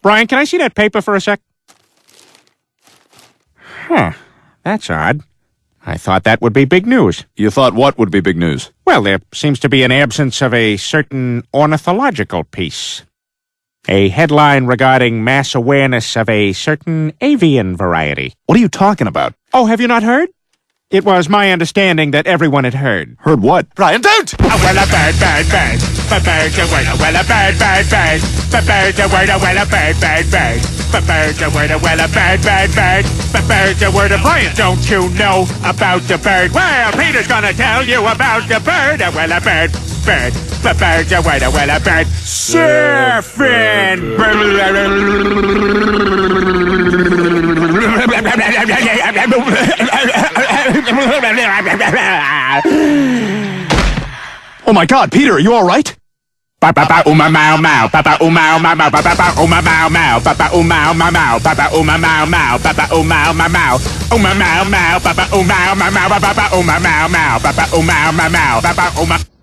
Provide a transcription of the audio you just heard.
Brian, can I see that paper for a sec? Huh. That's odd. I thought that would be big news. You thought what would be big news? Well, there seems to be an absence of a certain ornithological piece. A headline regarding mass awareness of a certain avian variety. What are you talking about? Oh, have you not heard? It was my understanding that everyone had heard. Heard what? Brian, don't! Well, a bird, bird, bird. But bird's a word, well, a bird, bird, bird. But bird's a word, well, a bird, bird, bird. But bird's a word, well, a bird, bird, bird. But bird's a word, Brian, don't you know about the bird? Well, Peter's gonna tell you about the bird. Well, a bird, bird. But bird's a word, well, a bird. Serfin! Oh my God, Peter, are you all right? Papa uma mau mau, papa uma mau mau, papa uma mau mau, papa uma mau mau, papa uma mau mau, papa uma mau mau, uma mau mau, papa uma mau mau, papa uma mau mau, papa uma mau mau, papa uma.